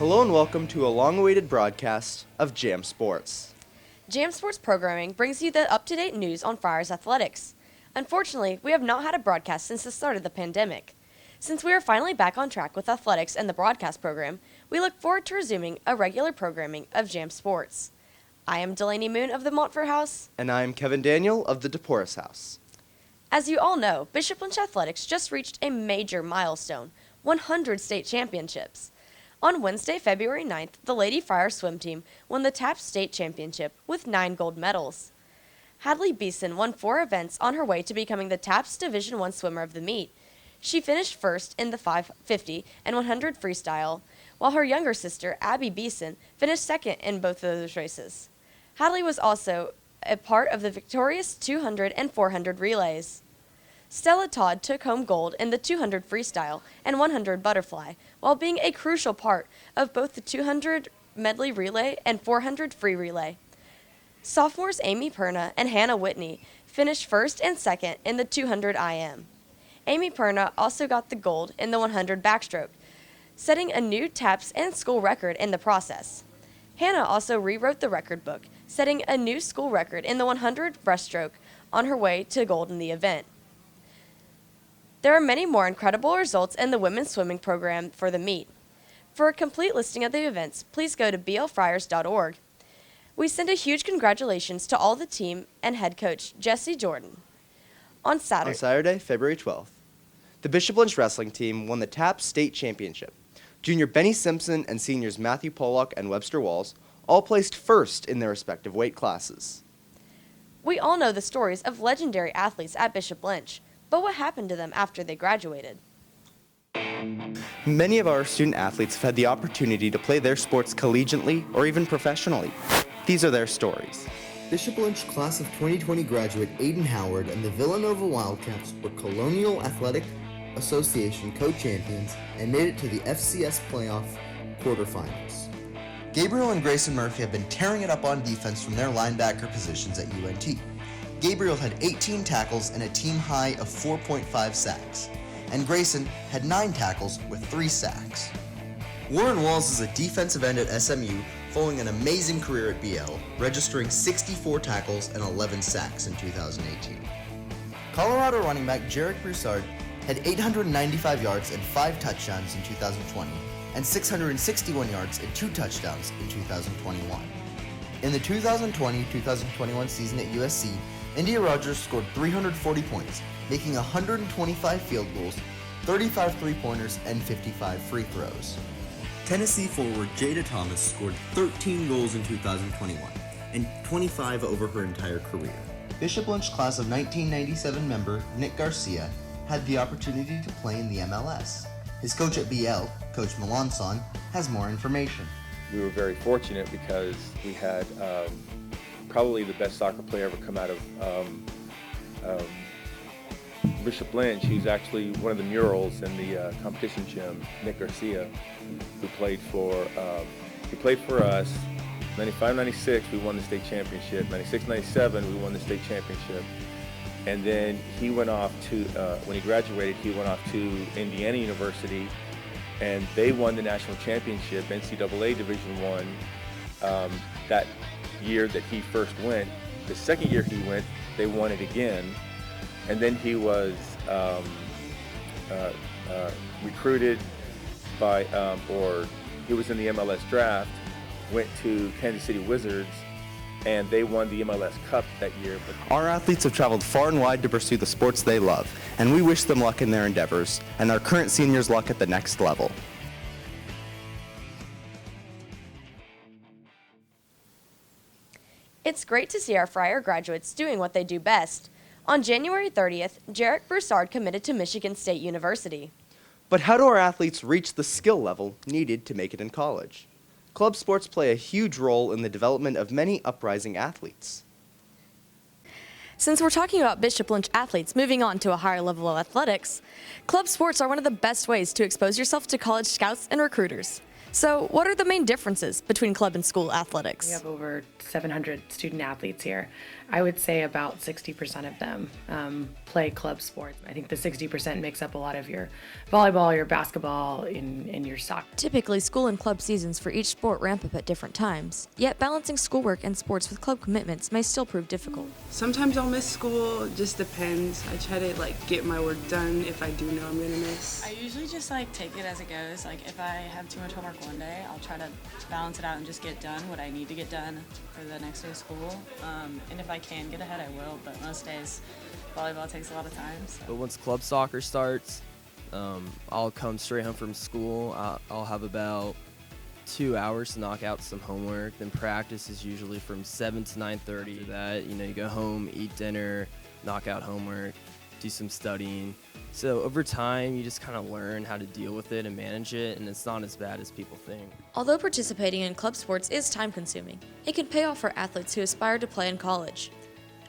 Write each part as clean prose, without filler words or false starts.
Hello and welcome to a long-awaited broadcast of Jam Sports. Jam Sports programming brings you the up-to-date news on Friars athletics. Unfortunately, we have not had a broadcast since the start of the pandemic. Since we are finally back on track with athletics and the broadcast program, we look forward to resuming a regular programming of Jam Sports. I am Delaney Moon of the Montfort House. And I am Kevin Daniel of the dePorres House. As you all know, Bishop Lynch Athletics just reached a major milestone, 100 state championships. On Wednesday, February 9th, the Lady Friars swim team won the TAPS State Championship with 9 gold medals. Hadley Beeson won 4 events on her way to becoming the TAPS Division I swimmer of the meet. She finished first in the 550 and 100 freestyle, while her younger sister, Abby Beeson, finished second in both of those races. Hadley was also a part of the victorious 200 and 400 relays. Stella Todd took home gold in the 200 freestyle and 100 butterfly, while being a crucial part of both the 200 medley relay and 400 free relay. Sophomores Amy Perna and Hannah Whitney finished first and second in the 200 IM. Amy Perna also got the gold in the 100 backstroke, setting a new TAPS and school record in the process. Hannah also rewrote the record book, setting a new school record in the 100 breaststroke on her way to gold in the event. There are many more incredible results in the women's swimming program for the meet. For a complete listing of the events, please go to blfriars.org. We send a huge congratulations to all the team and head coach, Jesse Jordan. On Saturday, February 12th, the Bishop Lynch wrestling team won the TAPS State Championship. Junior Benny Simpson and seniors Matthew Pollock and Webster Walls all placed first in their respective weight classes. We all know the stories of legendary athletes at Bishop Lynch, but what happened to them after they graduated? Many of our student athletes have had the opportunity to play their sports collegiately or even professionally. These are their stories. Bishop Lynch Class of 2020 graduate Aiden Howard and the Villanova Wildcats were Colonial Athletic Association co-champions and made it to the FCS playoff quarterfinals. Gabriel and Grayson Murphy have been tearing it up on defense from their linebacker positions at UNT. Gabriel had 18 tackles and a team high of 4.5 sacks, and Grayson had 9 tackles with 3 sacks. Warren Walls is a defensive end at SMU, following an amazing career at BL, registering 64 tackles and 11 sacks in 2018. Colorado running back Jarek Broussard had 895 yards and 5 touchdowns in 2020, and 661 yards and 2 touchdowns in 2021. In the 2020-2021 season at USC, India Rogers scored 340 points, making 125 field goals, 35 three-pointers, and 55 free throws. Tennessee forward Jada Thomas scored 13 goals in 2021, and 25 over her entire career. Bishop Lynch Class of 1997 member Nick Garcia had the opportunity to play in the MLS. His coach at BL, Coach Melanson, has more information. We were very fortunate because we had probably the best soccer player ever come out of Bishop Lynch. He's actually one of the murals in the competition gym, Nick Garcia, who played for us. 95-96 we won the state championship. 96-97 we won the state championship. And then he went off to, when he graduated, he went off to Indiana University, and they won the national championship, NCAA Division I, that year that he first went. The second year he went, they won it again. And then he was recruited by, or he was in the MLS draft, went to Kansas City Wizards, and they won the MLS Cup that year. Our athletes have traveled far and wide to pursue the sports they love, and we wish them luck in their endeavors, and our current seniors luck at the next level. It's great to see our Friar graduates doing what they do best. On January 30th, Jarek Broussard committed to Michigan State University. But how do our athletes reach the skill level needed to make it in college? Club sports play a huge role in the development of many uprising athletes. Since we're talking about Bishop Lynch athletes moving on to a higher level of athletics, club sports are one of the best ways to expose yourself to college scouts and recruiters. So what are the main differences between club and school athletics? We have over 700 student athletes here. I would say about 60% of them play club sports. I think the 60% makes up a lot of your volleyball, your basketball, and your soccer. Typically, school and club seasons for each sport ramp up at different times, yet balancing schoolwork and sports with club commitments may still prove difficult. Sometimes I'll miss school, it just depends. I try to get my work done if I do know I'm gonna miss. I usually just take it as it goes. If I have too much homework one day, I'll try to balance it out and just get done what I need to get done for the next day of school. And if I can get ahead, I will, but most days volleyball takes a lot of time. So. But once club soccer starts, I'll come straight home from school. I'll have about 2 hours to knock out some homework. Then practice is usually from 7 to 9:30. That, you go home, eat dinner, knock out homework, do some studying. So over time, you just kind of learn how to deal with it and manage it, and it's not as bad as people think. Although participating in club sports is time-consuming, it can pay off for athletes who aspire to play in college.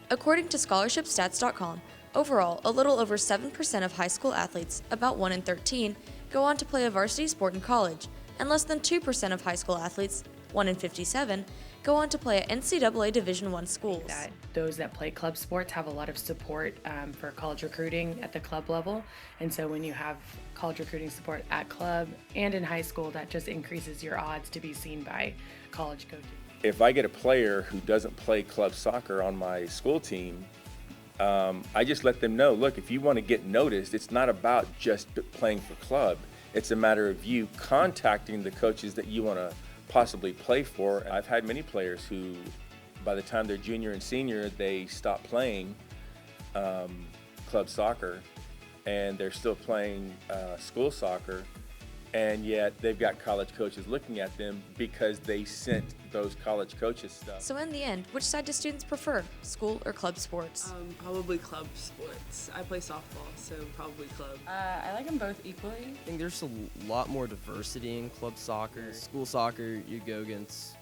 According to scholarshipstats.com, overall, a little over 7% of high school athletes, about 1 in 13, go on to play a varsity sport in college, and less than 2% of high school athletes, 1 in 57, go on to play at NCAA Division I schools. That those that play club sports have a lot of support for college recruiting at the club level, and so when you have college recruiting support at club and in high school, that just increases your odds to be seen by college coaches. If I get a player who doesn't play club soccer on my school team, I just let them know, look, if you want to get noticed, it's not about just playing for club. It's a matter of you contacting the coaches that you want to possibly play for. I've had many players who, by the time they're junior and senior, they stop playing club soccer, and they're still playing school soccer, and yet they've got college coaches looking at them because they sent those college coaches stuff. So in the end, which side do students prefer, school or club sports? Probably club sports. I play softball, so probably club. I like them both equally. I think there's a lot more diversity in club soccer. School soccer, you go against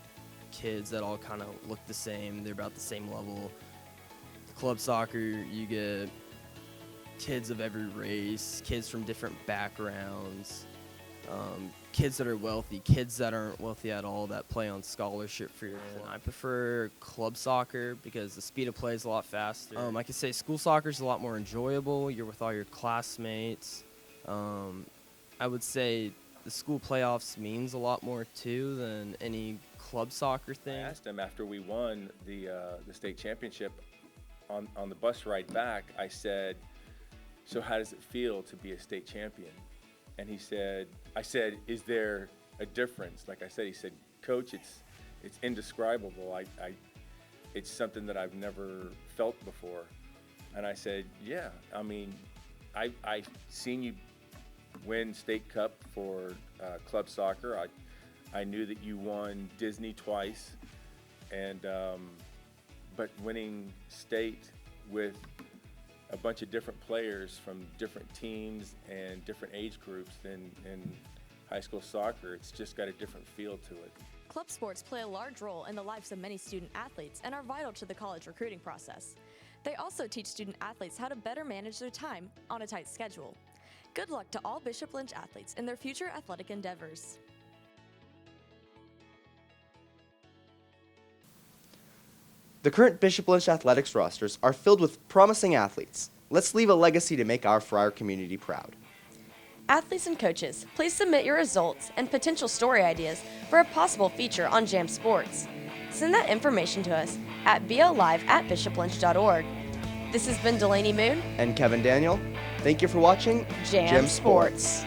kids that all kind of look the same. They're about the same level. Club soccer, you get kids of every race, kids from different backgrounds, kids that are wealthy, kids that aren't wealthy at all that play on scholarship for your club. I prefer club soccer because the speed of play is a lot faster. I could say school soccer is a lot more enjoyable. You're with all your classmates. I would say the school playoffs means a lot more too than any club soccer thing. I asked him after we won the state championship on the bus ride back, I said, so how does it feel to be a state champion? And I said, is there a difference? Like I said, he said, Coach, it's indescribable. It's something that I've never felt before. And I said, yeah, I mean, I've seen you win state cup for club soccer. I knew that you won Disney twice, and but winning state with a bunch of different players from different teams and different age groups in high school soccer, it's just got a different feel to it. Club sports play a large role in the lives of many student athletes and are vital to the college recruiting process. They also teach student athletes how to better manage their time on a tight schedule. Good luck to all Bishop Lynch athletes in their future athletic endeavors. The current Bishop Lynch athletics rosters are filled with promising athletes. Let's leave a legacy to make our Friar community proud. Athletes and coaches, please submit your results and potential story ideas for a possible feature on Jam Sports. Send that information to us at blive@bishoplynch.org. This has been Delaney Moon And Kevin Daniel, thank you for watching Jam Sports.